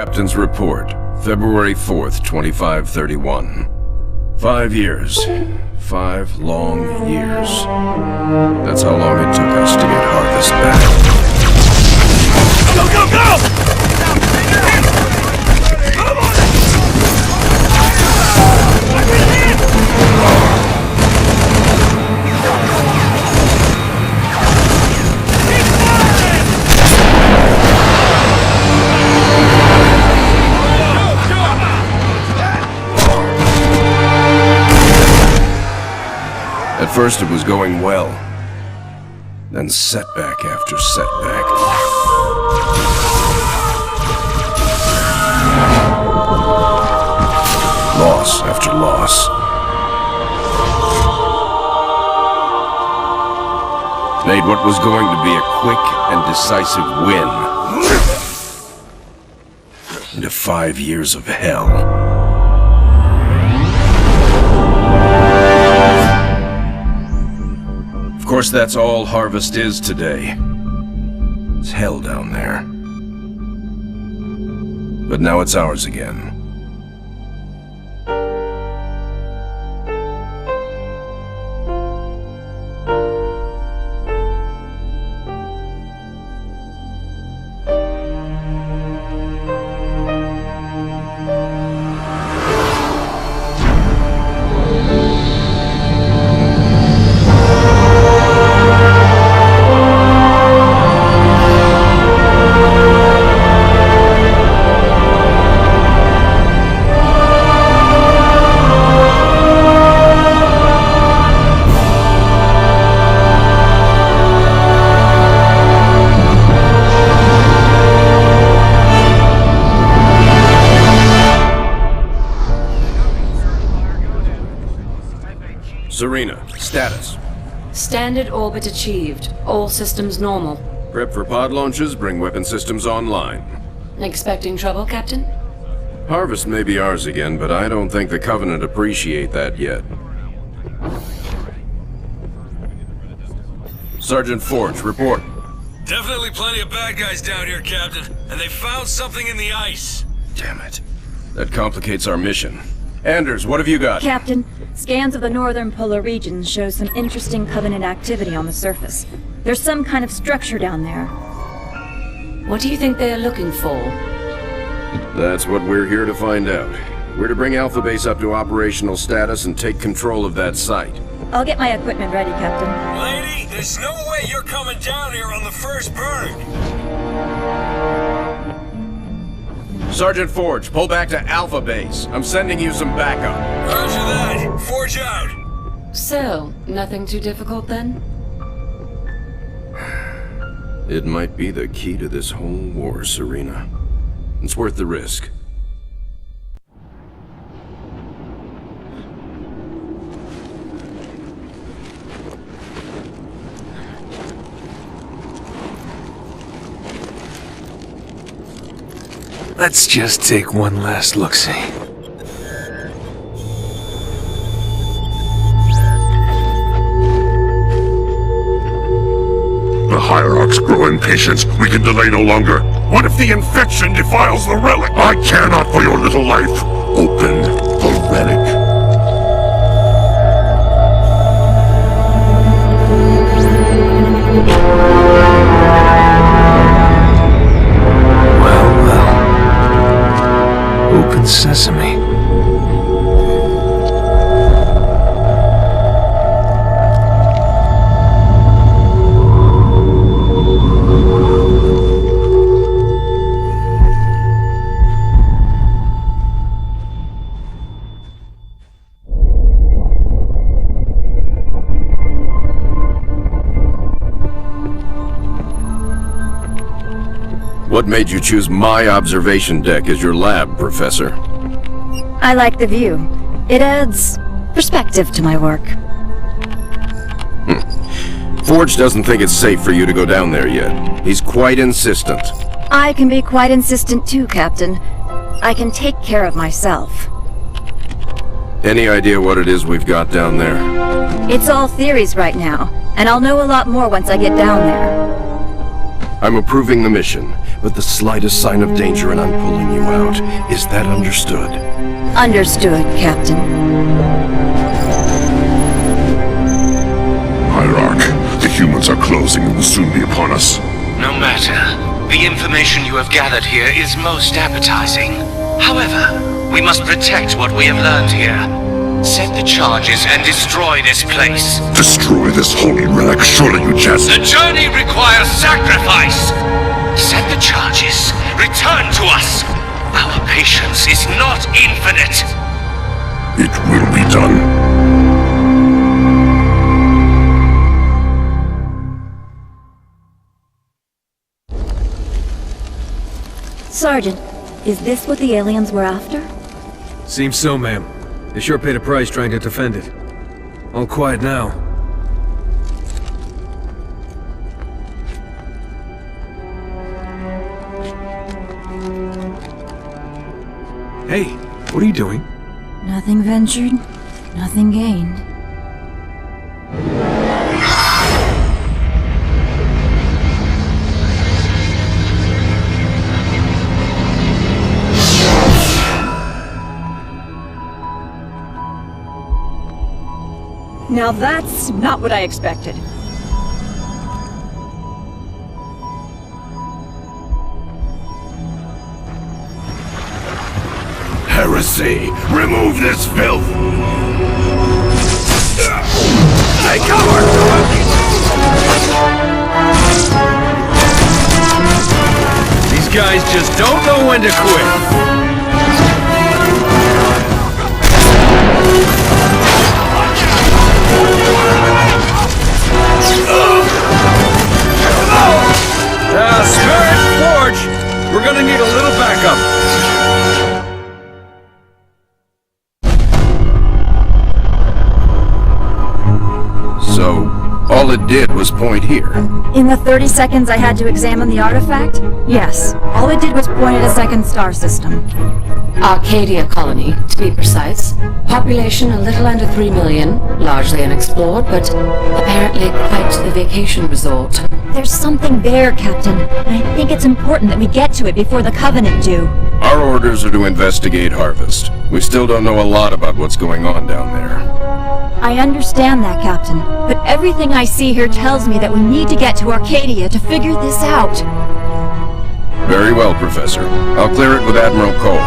Captain's report, February 4th, 2531. 5 years. 5 long years. That's how long it took us to get Harvest back. Go, go, go! At first it was going well, then setback after setback. Loss after loss. Made what was going to be a quick and decisive win into 5 years of hell. Of course, that's all Harvest is today. It's hell down there. But now it's ours again. Serena, status. Standard orbit achieved. All systems normal. Prep for pod launches, bring weapon systems online. Expecting trouble, Captain? Harvest may be ours again, but I don't think the Covenant appreciate that yet. Sergeant Forge, report. Definitely plenty of bad guys down here, Captain. And they found something in the ice. Damn it. That complicates our mission. Anders, what have you got? Captain, scans of the northern polar regions show some interesting Covenant activity on the surface. There's some kind of structure down there. What do you think they're looking for? That's what we're here to find out. We're to bring Alpha Base up to operational status and take control of that site. I'll get my equipment ready, Captain. Lady, there's no way you're coming down here on the first burn. Sergeant Forge, pull back to Alpha Base. I'm sending you some backup. Roger that. Forge out. So, nothing too difficult then? It might be the key to this whole war, Serena. It's worth the risk. Let's just take one last look-see. The Hierarchs grow impatient. We can delay no longer. What if the infection defiles the relic? I care not for your little life. Open the relic. Open sesame. What made you choose my observation deck as your lab, Professor? I like the view. It adds perspective to my work. Forge doesn't think it's safe for you to go down there yet. He's quite insistent. I can be quite insistent too, Captain. I can take care of myself. Any idea what it is we've got down there? It's all theories right now, and I'll know a lot more once I get down there. I'm approving the mission, but the slightest sign of danger and I'm pulling you out. Is that understood? Understood, Captain. Hierarch, the humans are closing and will soon be upon us. No matter. The information you have gathered here is most appetizing. However, we must protect what we have learned here. Set the charges and destroy this place. Destroy this holy relic, surely you jest. The journey requires sacrifice. Set the charges. Return to us. Our patience is not infinite. It will be done. Sergeant, is this what the aliens were after? Seems so, ma'am. They sure paid a price trying to defend it. All quiet now. Hey, what are you doing? Nothing ventured, nothing gained. Now that's not what I expected. Heresy! Remove this filth! Take cover! These guys just don't know when to quit. Spirit Forge! We're gonna need a little backup. So, all it did was point here. In the 30 seconds I had to examine the artifact? Yes. All it did was point at a second star system. Arcadia colony, to be precise. Population a little under 3 million, largely unexplored, but apparently quite the vacation resort. There's something there, Captain, and I think it's important that we get to it before the Covenant do. Our orders are to investigate Harvest. We still don't know a lot about what's going on down there. I understand that, Captain, but everything I see here tells me that we need to get to Arcadia to figure this out. Very well, Professor. I'll clear it with Admiral Cole.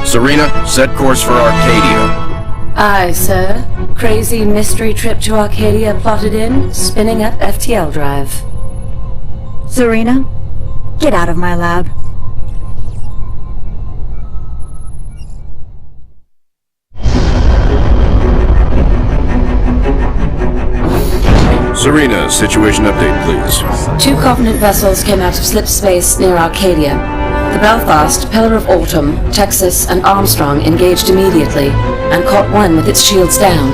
Serena, set course for Arcadia. Aye, sir. Crazy mystery trip to Arcadia plotted in, spinning up FTL drive. Serena, get out of my lab. Serena, situation update, please. 2 Covenant vessels came out of slip space near Arcadia. The Belfast, Pillar of Autumn, Texas, and Armstrong engaged immediately, and caught one with its shields down.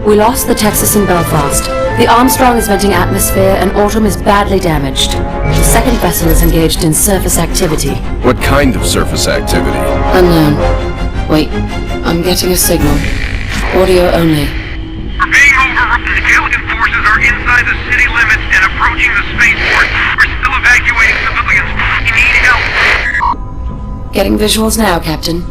We lost the Texas and Belfast. The Armstrong is venting atmosphere, and Autumn is badly damaged. The second vessel is engaged in surface activity. What kind of surface activity? Unknown. Wait, I'm getting a signal. Audio only. We're being overrun. Alien forces are inside the city limits and approaching the spaceport. We're still evacuating civilians. You need help. Getting visuals now, Captain.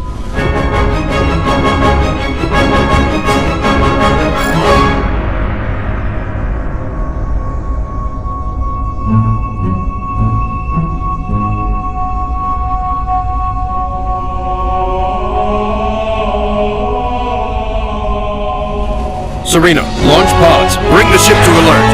Serena, launch pods. Bring the ship to alert.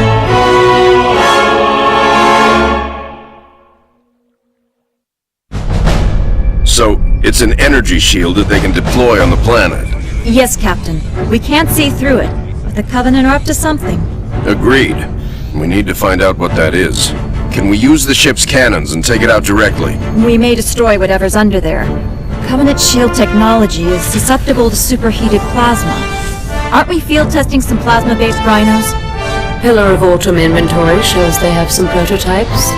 So, it's an energy shield that they can deploy on the planet. Yes, Captain. We can't see through it, but the Covenant are up to something. Agreed. We need to find out what that is. Can we use the ship's cannons and take it out directly? We may destroy whatever's under there. Covenant shield technology is susceptible to superheated plasma. Aren't we field testing some plasma-based rhinos? Pillar of Autumn inventory shows they have some prototypes.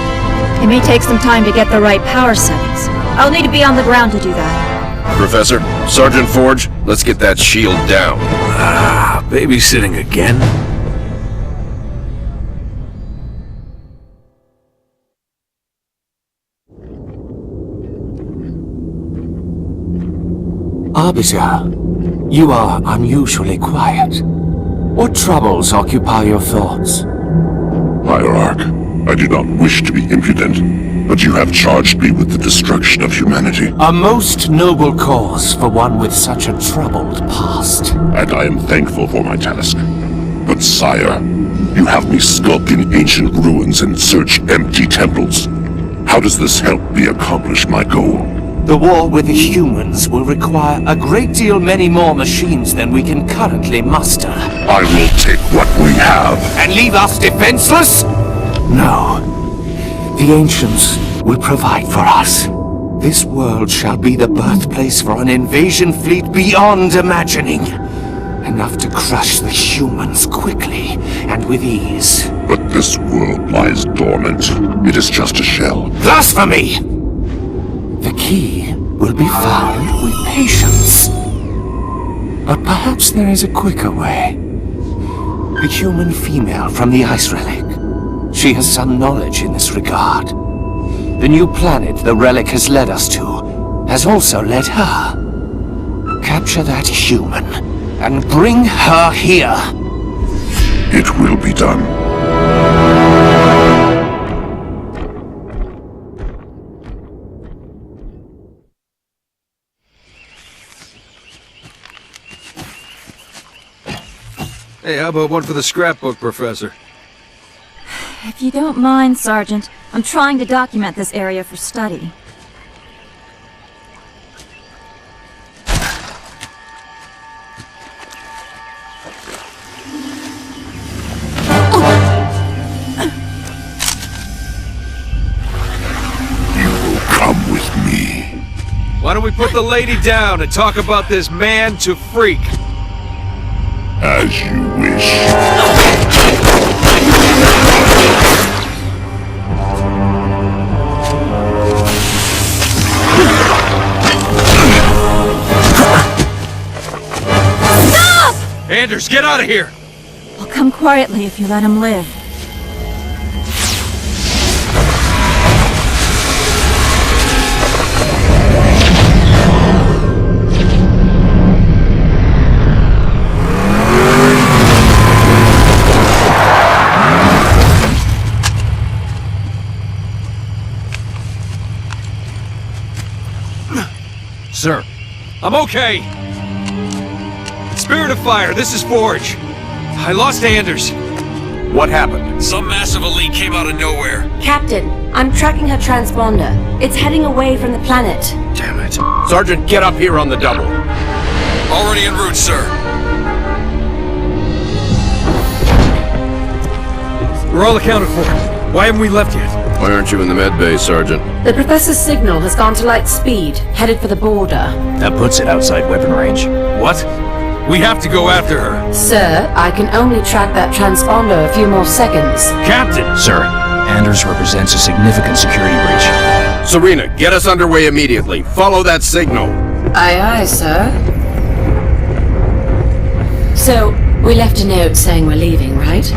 It may take some time to get the right power settings. I'll need to be on the ground to do that. Professor, Sergeant Forge, let's get that shield down. Babysitting again? Arbiter, you are unusually quiet. What troubles occupy your thoughts? Hierarch, I do not wish to be impudent, but you have charged me with the destruction of humanity. A most noble cause for one with such a troubled past. And I am thankful for my task. But sire, you have me skulk in ancient ruins and search empty temples. How does this help me accomplish my goal? The war with the humans will require a great deal many more machines than we can currently muster. I will take what we have. And leave us defenseless? No. The ancients will provide for us. This world shall be the birthplace for an invasion fleet beyond imagining. Enough to crush the humans quickly and with ease. But this world lies dormant. It is just a shell. Blasphemy! The key will be found with patience. But perhaps there is a quicker way. The human female from the ice relic. She has some knowledge in this regard. The new planet the relic has led us to has also led her. Capture that human and bring her here. It will be done. Hey, how about one for the scrapbook, Professor? If you don't mind, Sergeant, I'm trying to document this area for study. You will come with me. Why don't we put the lady down and talk about this man to freak? As you wish. Anders, get out of here! I'll come quietly if you let him live. Sir. I'm okay! Spirit of Fire, this is Forge. I lost Anders. What happened? Some massive elite came out of nowhere. Captain, I'm tracking her transponder. It's heading away from the planet. Damn it. Sergeant, get up here on the double. Already en route, sir. We're all accounted for. Why haven't we left yet? Why aren't you in the med bay, Sergeant? The Professor's signal has gone to light speed, headed for the border. That puts it outside weapon range. What? We have to go after her. Sir, I can only track that transponder a few more seconds. Captain! Sir, Anders represents a significant security breach. Serena, get us underway immediately. Follow that signal. Aye, aye, sir. So, we left a note saying we're leaving, right?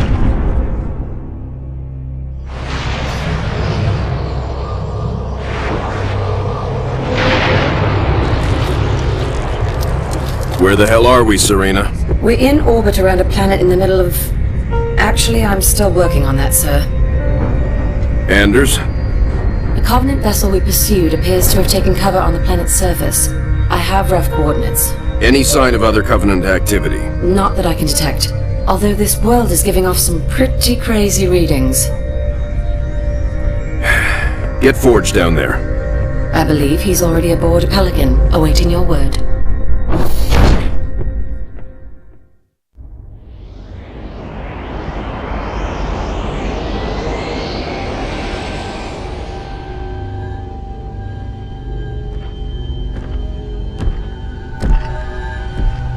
Where the hell are we, Serena? We're in orbit around a planet in the middle of... Actually, I'm still working on that, sir. Anders? The Covenant vessel we pursued appears to have taken cover on the planet's surface. I have rough coordinates. Any sign of other Covenant activity? Not that I can detect. Although this world is giving off some pretty crazy readings. Get Forge down there. I believe he's already aboard a Pelican, awaiting your word.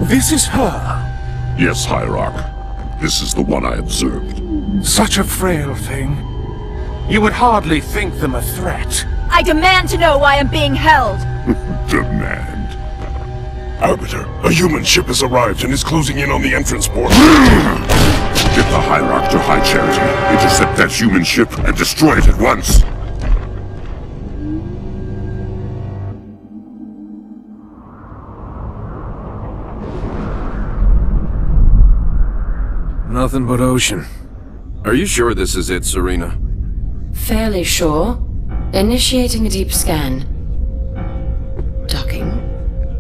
This is her. Yes, Hierarch. This is the one I observed. Such a frail thing. You would hardly think them a threat. I demand to know why I'm being held! Demand. Arbiter, a human ship has arrived and is closing in on the entrance port. Get the Hierarch to High Charity, intercept that human ship, and destroy it at once. Nothing but ocean. Are you sure this is it, Serena? Fairly sure. Initiating a deep scan. Docking.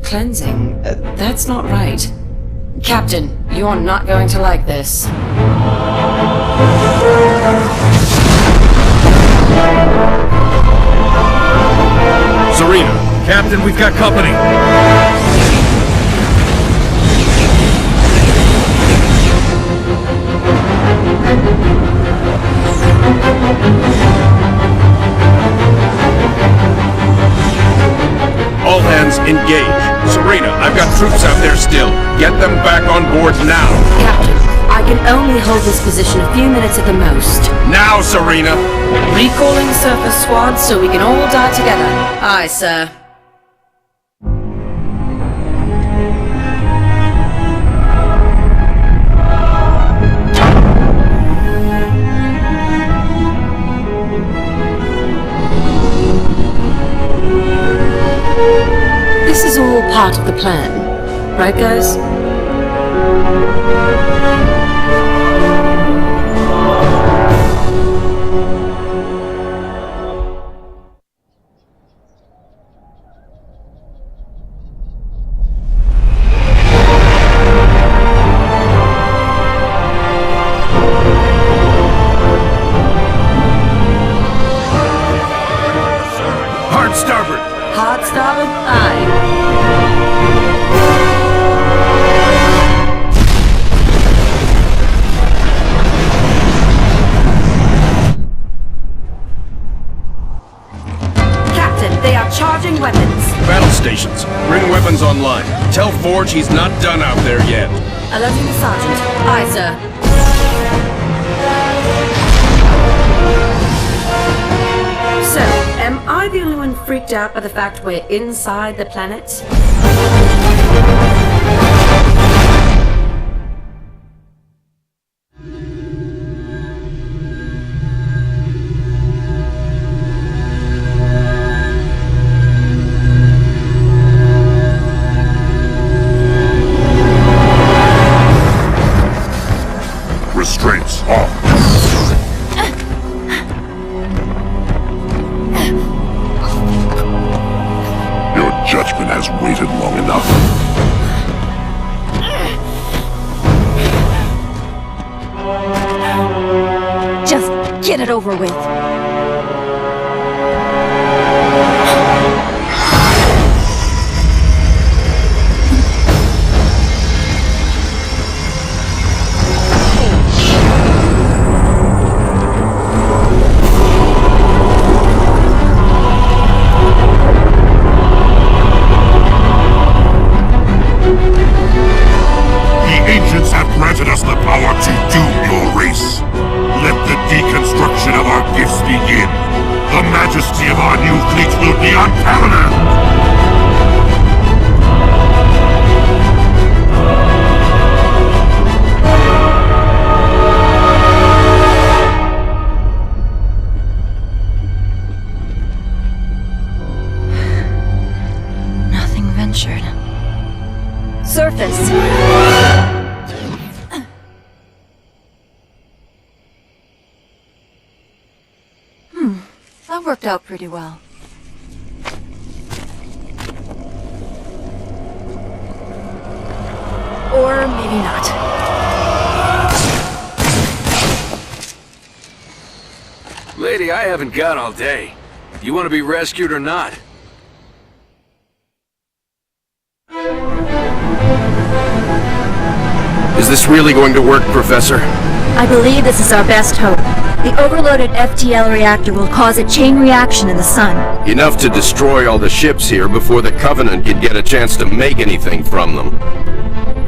Cleansing. That's not right. Captain, you're not going to like this. Serena! Captain, we've got company! All hands engage. Serena, I've got troops out there still. Get them back on board now. Captain, I can only hold this position a few minutes at the most. Now, Serena! Recalling surface squads so we can all die together. Aye, sir. This is all part of the plan, right guys? Hard starboard! Hard starboard? Aye. Captain, they are charging weapons. Battle stations, bring weapons online. Tell Forge he's not done out there yet. Alerting the sergeant. Aye, sir. So, am I the only one freaked out by the fact we're inside the planet? Restraints off. Your judgment has waited long enough. Just get it over with. The ancients have granted us the power to doom your race. Let the deconstruction of our gifts begin. The majesty of our new fleet will be unparalleled. Nothing ventured. Surface. That worked out pretty well. Or maybe not. Lady, I haven't got all day. You want to be rescued or not? Is this really going to work, Professor? I believe this is our best hope. The overloaded FTL reactor will cause a chain reaction in the sun. Enough to destroy all the ships here before the Covenant can get a chance to make anything from them.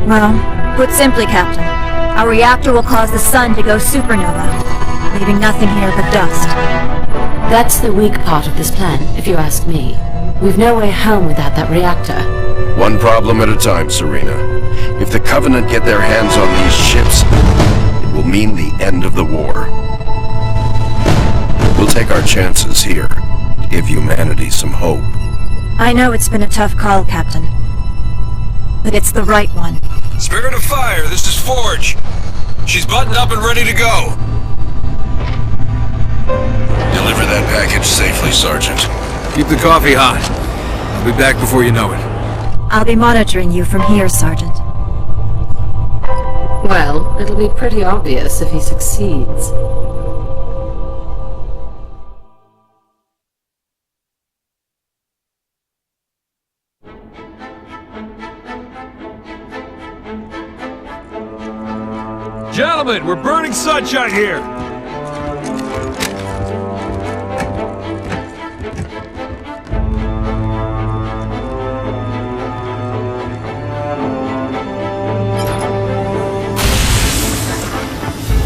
Well, put simply, Captain, our reactor will cause the sun to go supernova, leaving nothing here but dust. That's the weak part of this plan, if you ask me. We've no way home without that reactor. One problem at a time, Serena. If the Covenant get their hands on these ships, it will mean the end of the war. We'll take our chances here, to give humanity some hope. I know it's been a tough call, Captain, but it's the right one. Spirit of Fire, this is Forge. She's buttoned up and ready to go. Deliver that package safely, Sergeant. Keep the coffee hot. I'll be back before you know it. I'll be monitoring you from here, Sergeant. Well, it'll be pretty obvious if he succeeds. Gentlemen, we're burning sunshine here.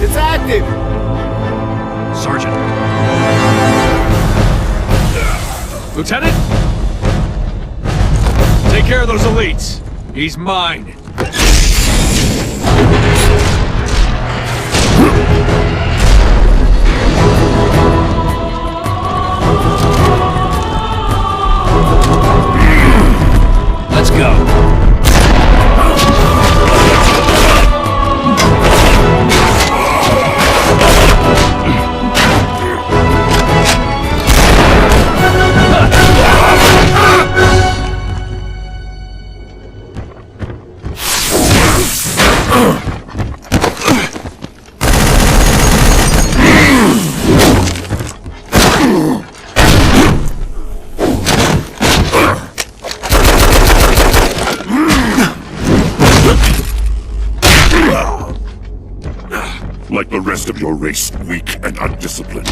It's active! Sergeant. Lieutenant? Take care of those elites. He's mine. Let's go. Like the rest of your race, weak and undisciplined.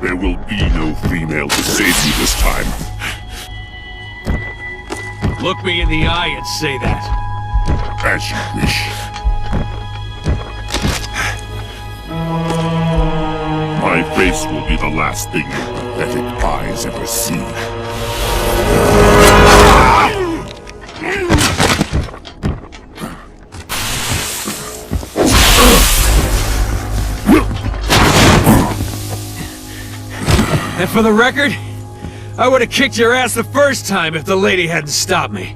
There will be no female to save you this time. Look me in the eye and say that. As you wish. My face will be the last thing your pathetic eyes ever see. And for the record, I would have kicked your ass the first time if the lady hadn't stopped me.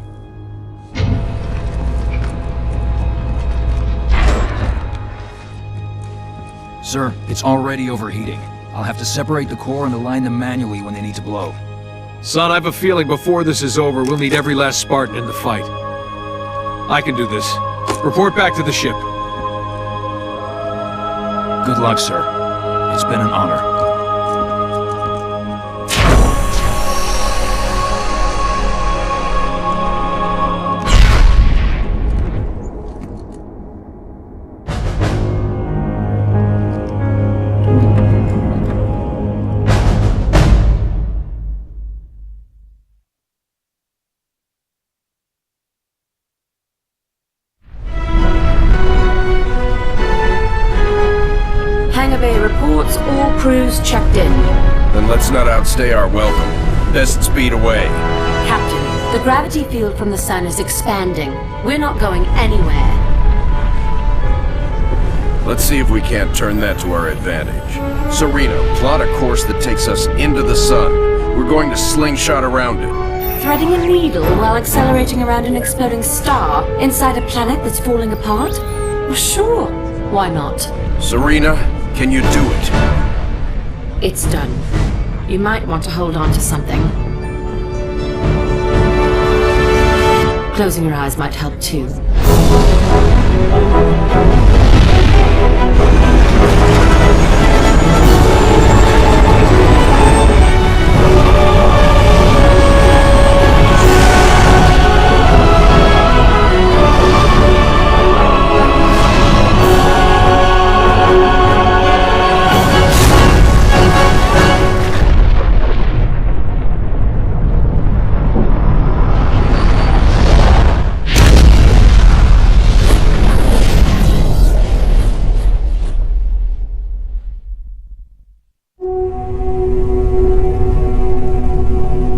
Sir, it's already overheating. I'll have to separate the core and align them manually when they need to blow. Son, I have a feeling before this is over, we'll need every last Spartan in the fight. I can do this. Report back to the ship. Good luck, sir. It's been an honor. Reports all crews checked in. Then let's not outstay our welcome. Best speed away. Captain, the gravity field from the sun is expanding. We're not going anywhere. Let's see if we can't turn that to our advantage. Serena, plot a course that takes us into the sun. We're going to slingshot around it. Threading a needle while accelerating around an exploding star inside a planet that's falling apart? Well, sure. Why not? Serena, can you do it? It's done. You might want to hold on to something. Closing your eyes might help too.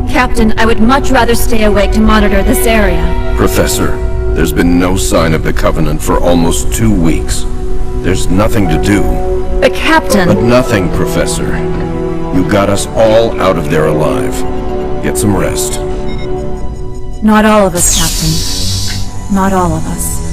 Captain, I would much rather stay awake to monitor this area. Professor, there's been no sign of the Covenant for almost 2 weeks. There's nothing to do. But Captain... But nothing, Professor. You got us all out of there alive. Get some rest. Not all of us, Captain. Not all of us.